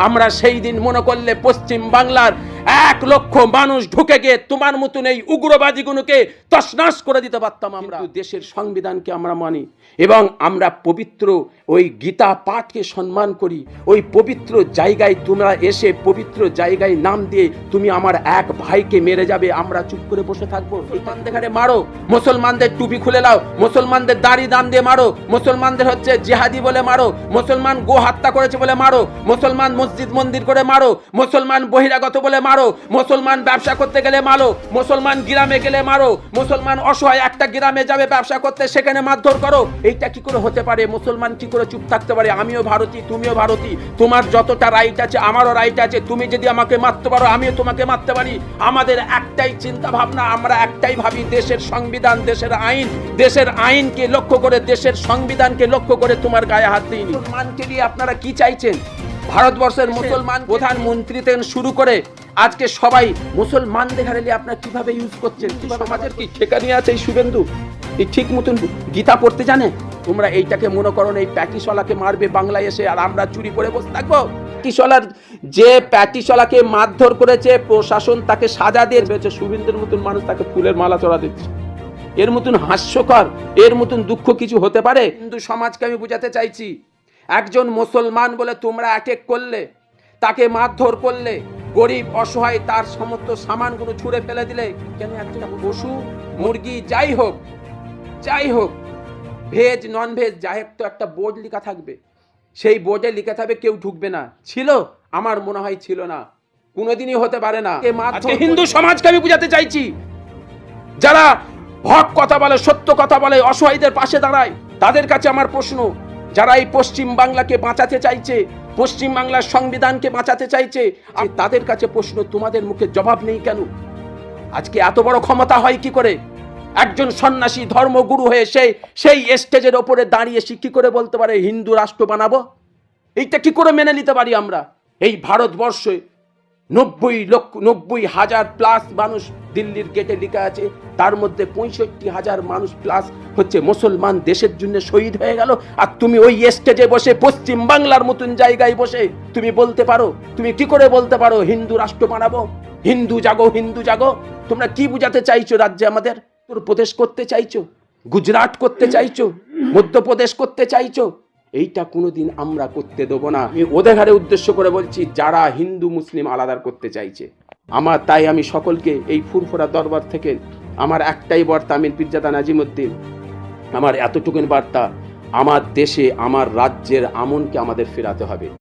আমরা সেই দিন মনে করলে পশ্চিম বাংলার 1 লক্ষ মানুষ ঢুকে গিয়ে তোমার মতন এই উগ্রবাদীগুলোকে তছনছ করে দিতে পারতাম। আমরা দেশের সংবিধানকে আমরা মানি এবং আমরা পবিত্র ওই গীতা পাঠকে সম্মান করি। ওই পবিত্র জায়গায় তোমরা এসে পবিত্র জায়গায় নাম দিয়ে তুমি আমার এক ভাইকে মেরে যাবে, আমরা চুপ করে বসে থাকবো? মুসলমানদের মারো, মুসলমানদের টুপি খুলে নাও, মুসলমানদের দাড়ি দান দিয়ে মারো, মুসলমানদের হচ্ছে জিহাদি বলে মারো, মুসলমান গো হত্যা করেছে বলে মারো, মুসলমান মসজিদ মন্দির করে মারো, মুসলমান বহিরাগত বলে মারো, মুসলমান ব্যবসা করতে গেলে মারো, মুসলমান গ্রামে গেলে মারো, মুসলমান অসহায় একটা গ্রামে যাবে ব্যবসা করতে সেখানে মারধর করো। এইটা কি করে হতে পারে? মুসলমান কি করে চুপ থাকতে পারে? আমিও ভারতী, তুমিও ভারতী, তোমার যতটা রাইট আছে আমারও রাইট আছে। তুমি যদি আমাকে মারতে পারো আমিও তোমাকে মারতে পারি। আমাদের একটাই চিন্তা ভাবনা, আমরা একটাই ভাবি, দেশের সংবিধান, দেশের আইনকে লক্ষ্য করে, দেশের সংবিধানকে লক্ষ্য করে তোমার গায়ে হাত দিইনি। মুসলমানকে নিয়ে আপনারা কি চাইছেন? ভারতবর্ষের মুসলমান প্রধানমন্ত্রী থেকে শুরু করে আজকে সবাই মুসলমানদের হারালে আপনারা কিভাবে ইউজ করছেন? সমাজের কি ঠেকা নিয়ে আছে এই শুভেন্দু? এই ঠিক মতন গীতা পড়তে জানে? তোমরা এইটাকে মনে করো এই প্যাটিসলাকে মারবে বাংলায় এসে আর আমরা চুরি করে বসে থাকবো? প্যাটিসলার যে প্যাটিসলাকে মারধর করেছে প্রশাসন তাকে সাজা দিয়ে দিয়েছে, শুভেন্দুর মতন মানুষ তাকে ফুলের মালা চড়া দিচ্ছে। এর মতন হাস্যকর, এর মতন দুঃখ কিছু হতে পারে? হিন্দু সমাজকে আমি বুঝাতে চাইছি, একজন মুসলমান বলে তোমরা অ্যাটাক করলে, তাকে মারধর করলে, গরিব অসহায় তার সমস্ত সামানগুলো ছুঁড়ে ফেলে দিলে, কেন একটা পশু মুরগি যাই হোক ভেজ নন ভেজ যাই হোক তো একটা বোর্ড লেখা থাকবে, সেই বোর্ডে লেখা থাকবে কেউ ঢুকবে না। ছিল? আমার মনে হয় ছিল না, কোনোদিনই হতে পারে না। হিন্দু সমাজকে আমি বুঝাতে চাইছি, যারা হক কথা বলে, সত্য কথা বলে, অসহায়দের পাশে দাঁড়ায়, তাদের কাছে আমার প্রশ্ন, যারা এই পশ্চিম বাংলাকে বাঁচাতে চাইছে, পশ্চিম বাংলার সংবিধানকে বাঁচাতে চাইছে, তাদের কাছে প্রশ্ন, তোমাদের মুখে জবাব নেই কেন? আজকে এত বড় ক্ষমতা হয় কি করে? একজন সন্ন্যাসী ধর্মগুরু হয়ে সেই স্টেজের ওপরে দাঁড়িয়ে কি করে বলতে পারে হিন্দু রাষ্ট্র বানাবো? এইটা কি করে মেনে নিতে পারি আমরা? এই ভারতবর্ষে 90,000 প্লাস মানুষ দিল্লির গেটে লেখা আছে, তার মধ্যে 65,000 মানুষ প্লাস হচ্ছে মুসলমান, দেশের জন্য শহীদ হয়ে গেল। আর তুমি ওই স্টেজে বসে পশ্চিম বাংলার মতন জায়গায় বসে তুমি বলতে পারো, তুমি কি করে বলতে পারো হিন্দু রাষ্ট্র বানাবো, হিন্দু জাগো, হিন্দু জাগো? তোমরা কি বুঝাতে চাইছো? রাজ্যে আমাদের উত্তরপ্রদেশ করতে চাইছো, গুজরাট করতে চাইছো, মধ্যপ্রদেশ করতে চাইছো? এইটা কোনোদিন আমরা করতে দেবো না। ওদের ঘরে উদ্দেশ্য করে বলছি, যারা হিন্দু মুসলিম আলাদা করতে চাইছে, তাই আমি সকলকে এই ফুরফুরা দরবার থেকে আমার একটাই বার্তা, আমির পীরজাদা নাজিমউদ্দিন, আমার এতটুকুন বার্তা, আমার দেশে আমার রাজ্যের আমনকে আমাদের ফেরাতে হবে।